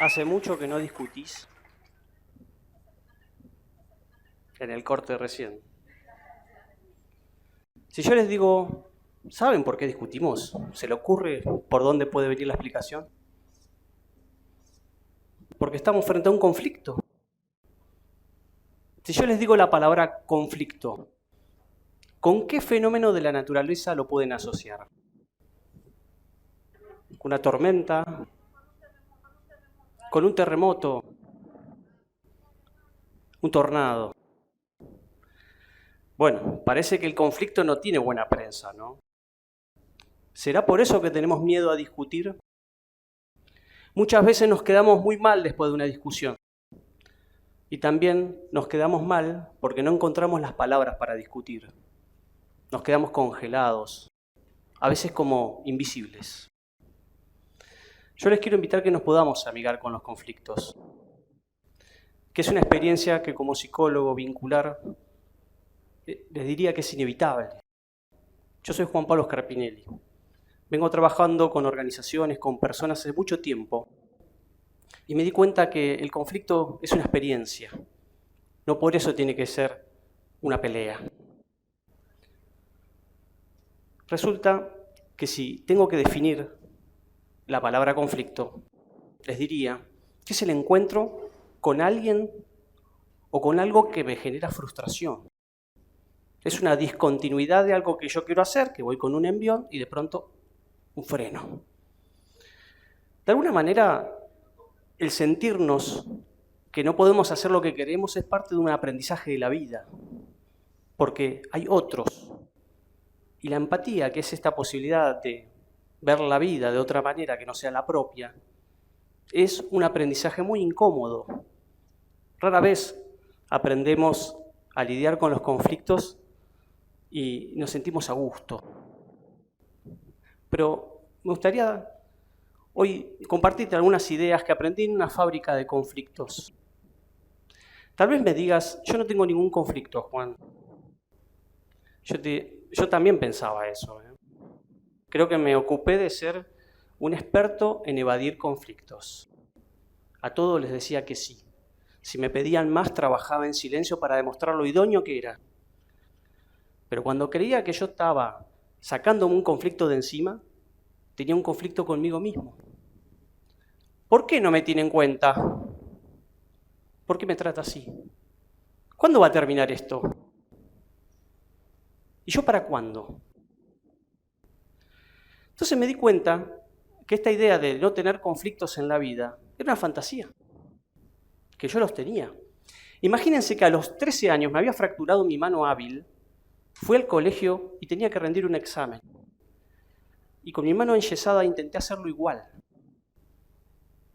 Hace mucho que no discutís en el corte recién. Si yo les digo, ¿saben por qué discutimos? ¿Se le ocurre por dónde puede venir la explicación? Porque estamos frente a un conflicto. Si yo les digo la palabra conflicto, ¿con qué fenómeno de la naturaleza lo pueden asociar? ¿Con una tormenta? ¿Con un terremoto? ¿Un tornado? Bueno, parece que el conflicto no tiene buena prensa, ¿no? ¿Será por eso que tenemos miedo a discutir? Muchas veces nos quedamos muy mal después de una discusión. Y también nos quedamos mal porque no encontramos las palabras para discutir. Nos quedamos congelados, a veces como invisibles. Yo les quiero invitar a que nos podamos amigar con los conflictos, que es una experiencia que como psicólogo vincular les diría que es inevitable. Yo soy Juan Pablo Scarpinelli. Vengo trabajando con organizaciones, con personas hace mucho tiempo y me di cuenta que el conflicto es una experiencia. No por eso tiene que ser una pelea. Resulta que si tengo que definir la palabra conflicto, les diría que es el encuentro con alguien o con algo que me genera frustración. Es una discontinuidad de algo que yo quiero hacer, que voy con un envión y de pronto un freno. De alguna manera, el sentirnos que no podemos hacer lo que queremos es parte de un aprendizaje de la vida, porque hay otros. Y la empatía, que es esta posibilidad de ver la vida de otra manera que no sea la propia, es un aprendizaje muy incómodo. Rara vez aprendemos a lidiar con los conflictos y nos sentimos a gusto. Pero me gustaría hoy compartirte algunas ideas que aprendí en una fábrica de conflictos. Tal vez me digas, yo no tengo ningún conflicto, Juan. Yo también pensaba eso. Creo que me ocupé de ser un experto en evadir conflictos. A todos les decía que sí. Si me pedían más, trabajaba en silencio para demostrar lo idóneo que era. Pero cuando creía que yo estaba sacándome un conflicto de encima, tenía un conflicto conmigo mismo. ¿Por qué no me tiene en cuenta? ¿Por qué me trata así? ¿Cuándo va a terminar esto? ¿Y yo para cuándo? Entonces me di cuenta que esta idea de no tener conflictos en la vida era una fantasía, que yo los tenía. Imagínense que a los 13 años me había fracturado mi mano hábil, fui al colegio y tenía que rendir un examen. Y con mi mano enyesada intenté hacerlo igual.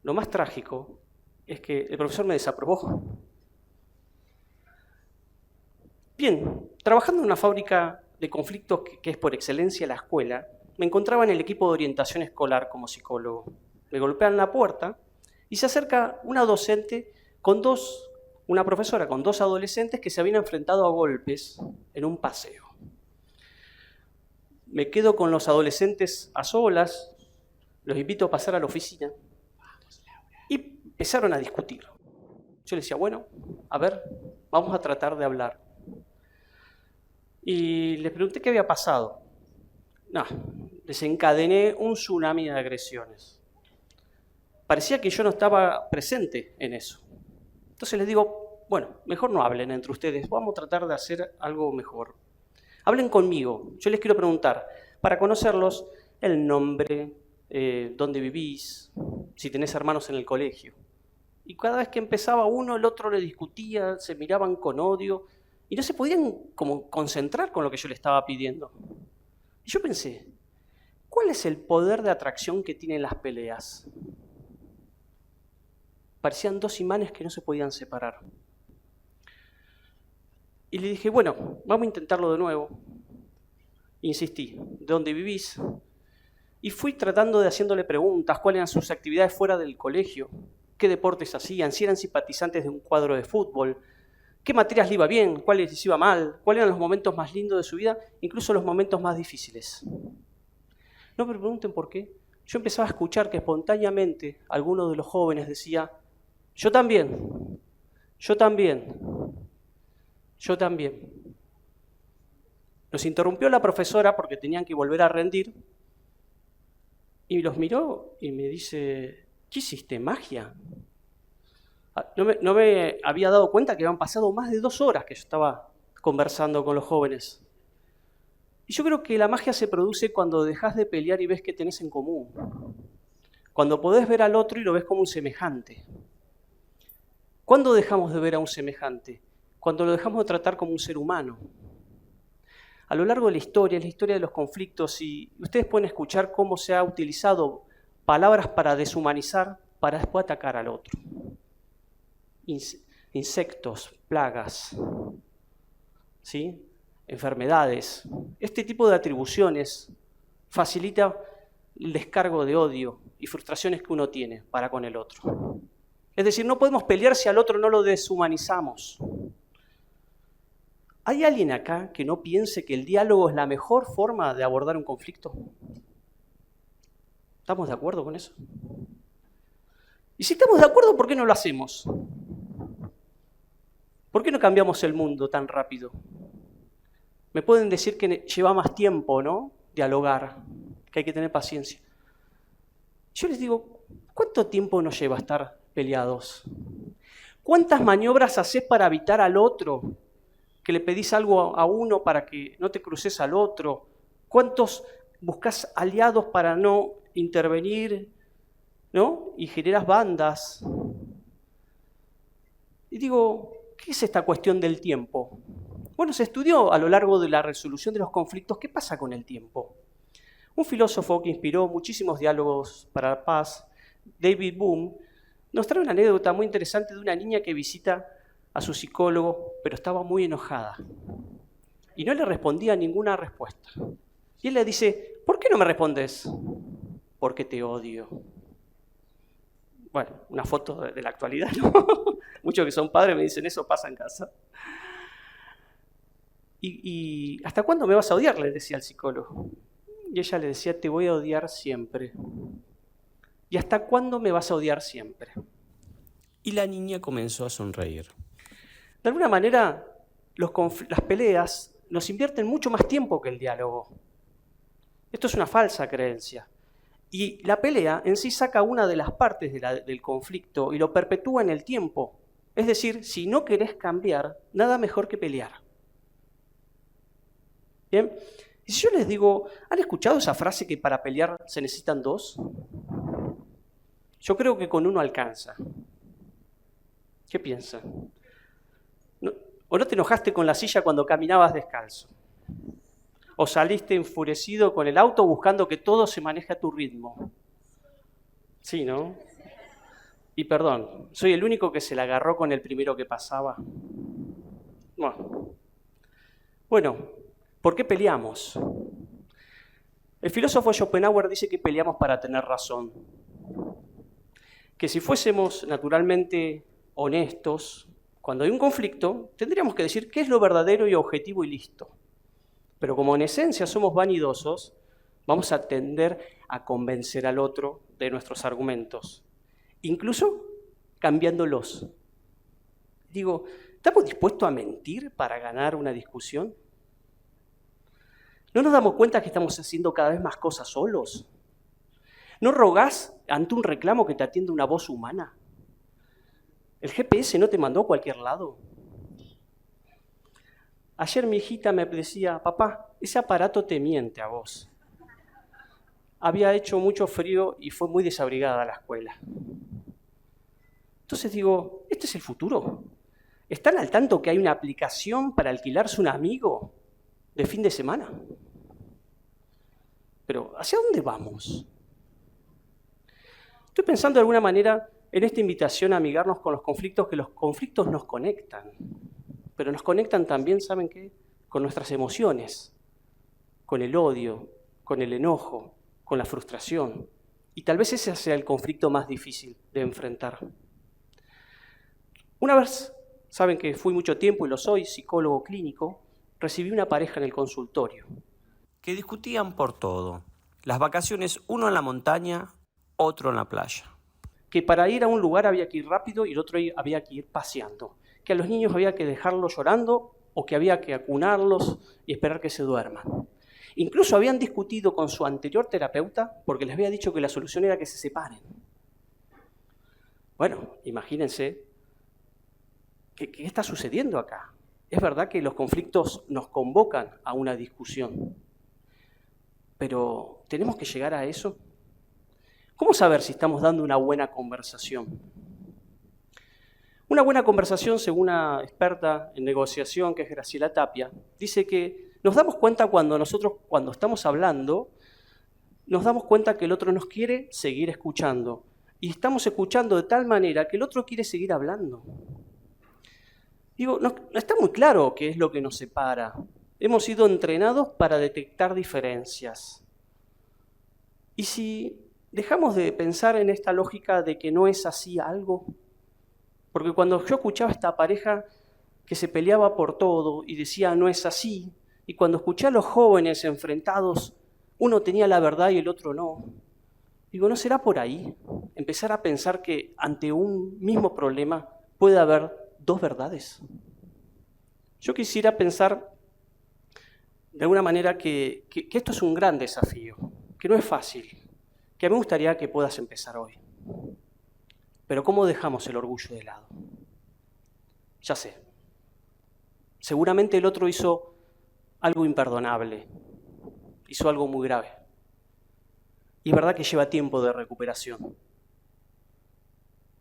Lo más trágico es que el profesor me desaprobó. Bien, trabajando en una fábrica de conflictos que es por excelencia la escuela, me encontraba en el equipo de orientación escolar como psicólogo. Me golpean la puerta y se acerca una docente una profesora con dos adolescentes que se habían enfrentado a golpes en un paseo. Me quedo con los adolescentes a solas, los invito a pasar a la oficina y empezaron a discutir. Yo les decía, bueno, a ver, vamos a tratar de hablar. Y les pregunté qué había pasado. No, desencadené un tsunami de agresiones. Parecía que yo no estaba presente en eso. Entonces les digo, bueno, mejor no hablen entre ustedes, vamos a tratar de hacer algo mejor. Hablen conmigo, yo les quiero preguntar, para conocerlos, el nombre, dónde vivís, si tenés hermanos en el colegio. Y cada vez que empezaba uno, el otro le discutía, se miraban con odio y no se podían como concentrar con lo que yo le estaba pidiendo. Y yo pensé, ¿cuál es el poder de atracción que tienen las peleas? Parecían dos imanes que no se podían separar. Y le dije, bueno, vamos a intentarlo de nuevo. Insistí, ¿de dónde vivís? Y fui tratando de haciéndole preguntas, cuáles eran sus actividades fuera del colegio, qué deportes hacían, si eran simpatizantes de un cuadro de fútbol, qué materias le iba bien, cuáles les iba mal, cuáles eran los momentos más lindos de su vida, incluso los momentos más difíciles. No me pregunten por qué, yo empezaba a escuchar que espontáneamente alguno de los jóvenes decía, yo también, yo también, yo también. Nos interrumpió la profesora porque tenían que volver a rendir y los miró y me dice, ¿qué hiciste, magia? No me había dado cuenta que habían pasado más de 2 horas que yo estaba conversando con los jóvenes. Y yo creo que la magia se produce cuando dejas de pelear y ves que tenés en común. Cuando podés ver al otro y lo ves como un semejante. ¿Cuándo dejamos de ver a un semejante? Cuando lo dejamos de tratar como un ser humano. A lo largo de la historia de los conflictos, y ustedes pueden escuchar cómo se ha utilizado palabras para deshumanizar, para después atacar al otro. Insectos, plagas, ¿sí? Enfermedades. Este tipo de atribuciones facilita el descargo de odio y frustraciones que uno tiene para con el otro. Es decir, no podemos pelear si al otro no lo deshumanizamos. ¿Hay alguien acá que no piense que el diálogo es la mejor forma de abordar un conflicto? ¿Estamos de acuerdo con eso? Y si estamos de acuerdo, ¿por qué no lo hacemos? ¿Por qué no cambiamos el mundo tan rápido? Me pueden decir que lleva más tiempo, ¿no? Dialogar, que hay que tener paciencia. Yo les digo, ¿cuánto tiempo nos lleva estar peleados? ¿Cuántas maniobras haces para evitar al otro? Que le pedís algo a uno para que no te cruces al otro. ¿Cuántos buscas aliados para no intervenir, ¿no? Y generas bandas. Y digo, ¿qué es esta cuestión del tiempo? Bueno, se estudió a lo largo de la resolución de los conflictos qué pasa con el tiempo. Un filósofo que inspiró muchísimos diálogos para la paz, David Bohm, nos trae una anécdota muy interesante de una niña que visita a su psicólogo, pero estaba muy enojada. Y no le respondía ninguna respuesta. Y él le dice, ¿por qué no me respondes? Porque te odio. Bueno, una foto de la actualidad, ¿no? Muchos que son padres me dicen, eso pasa en casa. ¿Y hasta cuándo me vas a odiar?, le decía el psicólogo. Y ella le decía, te voy a odiar siempre. ¿Y hasta cuándo me vas a odiar siempre? Y la niña comenzó a sonreír. De alguna manera, las peleas nos invierten mucho más tiempo que el diálogo. Esto es una falsa creencia. Y la pelea en sí saca una de las partes del conflicto y lo perpetúa en el tiempo. Es decir, si no querés cambiar, nada mejor que pelear. ¿Bien? Y si yo les digo, ¿han escuchado esa frase que para pelear se necesitan 2? Yo creo que con 1 alcanza. ¿Qué piensan? ¿O no te enojaste con la silla cuando caminabas descalzo? ¿O saliste enfurecido con el auto buscando que todo se maneje a tu ritmo? Sí, ¿no? Y perdón, ¿soy el único que se la agarró con el primero que pasaba? Bueno, ¿por qué peleamos? El filósofo Schopenhauer dice que peleamos para tener razón. Que si fuésemos naturalmente honestos, cuando hay un conflicto, tendríamos que decir qué es lo verdadero y objetivo y listo. Pero como en esencia somos vanidosos, vamos a tender a convencer al otro de nuestros argumentos, incluso cambiándolos. Digo, ¿estamos dispuestos a mentir para ganar una discusión? ¿No nos damos cuenta que estamos haciendo cada vez más cosas solos? ¿No rogás ante un reclamo que te atienda una voz humana? ¿El GPS no te mandó a cualquier lado? Ayer mi hijita me decía, papá, ese aparato te miente a vos. Había hecho mucho frío y fue muy desabrigada a la escuela. Entonces digo, ¿este es el futuro? ¿Están al tanto que hay una aplicación para alquilarse un amigo de fin de semana? Pero, ¿hacia dónde vamos? Estoy pensando de alguna manera en esta invitación a amigarnos con los conflictos, que los conflictos nos conectan. Pero nos conectan también, ¿saben qué? Con nuestras emociones, con el odio, con el enojo, con la frustración. Y tal vez ese sea el conflicto más difícil de enfrentar. Una vez, saben que fui mucho tiempo y lo soy, psicólogo clínico, recibí una pareja en el consultorio que discutían por todo, Las vacaciones, uno en la montaña, otro en la playa. Que para ir a un lugar había que ir rápido y el otro había que ir paseando. Que a los niños había que dejarlos llorando o que había que acunarlos y esperar que se duerman. Incluso habían discutido con su anterior terapeuta porque les había dicho que la solución era que se separen. Bueno, imagínense, ¿qué está sucediendo acá? Es verdad que los conflictos nos convocan a una discusión, pero ¿tenemos que llegar a eso? ¿Cómo saber si estamos dando una buena conversación? Una buena conversación, según una experta en negociación, que es Graciela Tapia, dice que nos damos cuenta cuando estamos hablando, nos damos cuenta que el otro nos quiere seguir escuchando. Y estamos escuchando de tal manera que el otro quiere seguir hablando. Digo, no está muy claro qué es lo que nos separa. Hemos sido entrenados para detectar diferencias. Y si dejamos de pensar en esta lógica de que no es así algo, porque cuando yo escuchaba a esta pareja que se peleaba por todo y decía no es así, y cuando escuché a los jóvenes enfrentados, uno tenía la verdad y el otro no, digo, ¿no será por ahí? Empezar a pensar que ante un mismo problema puede haber dos verdades. Yo quisiera pensar de alguna manera que esto es un gran desafío, que no es fácil, que a mí me gustaría que puedas empezar hoy. Pero ¿cómo dejamos el orgullo de lado? Ya sé, seguramente el otro hizo algo imperdonable, hizo algo muy grave. Y es verdad que lleva tiempo de recuperación.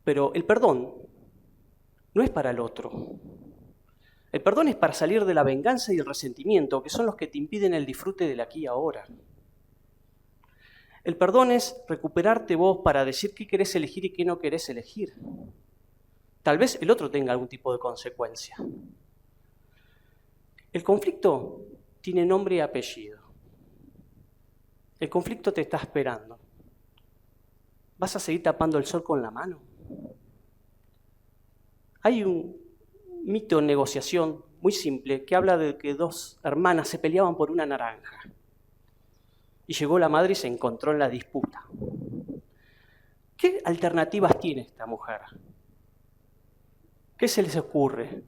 Pero el perdón no es para el otro. El perdón es para salir de la venganza y el resentimiento, que son los que te impiden el disfrute del aquí y ahora. El perdón es recuperarte vos para decir qué querés elegir y qué no querés elegir. Tal vez el otro tenga algún tipo de consecuencia. El conflicto tiene nombre y apellido. El conflicto te está esperando. ¿Vas a seguir tapando el sol con la mano? Hay un mito en negociación muy simple que habla de que dos hermanas se peleaban por una naranja. Y llegó la madre y se encontró en la disputa. ¿Qué alternativas tiene esta mujer? ¿Qué se les ocurre?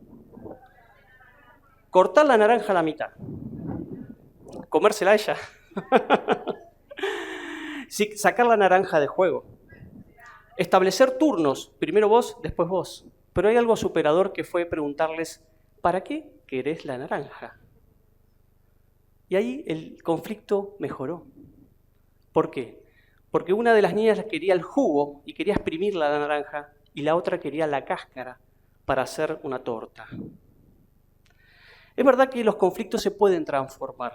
Cortar la naranja a la mitad. Comérsela a ella. Sacar la naranja de juego. Establecer turnos. Primero vos, después vos. Pero hay algo superador que fue preguntarles, ¿para qué querés la naranja? Y ahí el conflicto mejoró. ¿Por qué? Porque una de las niñas quería el jugo y quería exprimir la naranja y la otra quería la cáscara para hacer una torta. Es verdad que los conflictos se pueden transformar,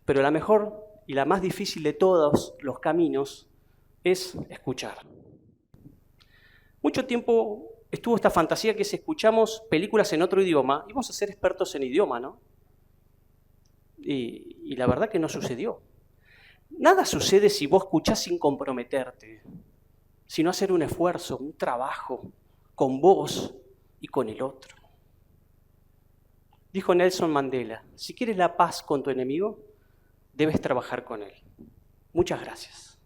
pero la mejor y la más difícil de todos los caminos es escuchar. Mucho tiempo estuvo esta fantasía que si escuchamos películas en otro idioma, íbamos a ser expertos en idioma, ¿no? Y la verdad que no sucedió. Nada sucede si vos escuchás sin comprometerte, sino hacer un esfuerzo, un trabajo con vos y con el otro. Dijo Nelson Mandela, si quieres la paz con tu enemigo, debes trabajar con él. Muchas gracias.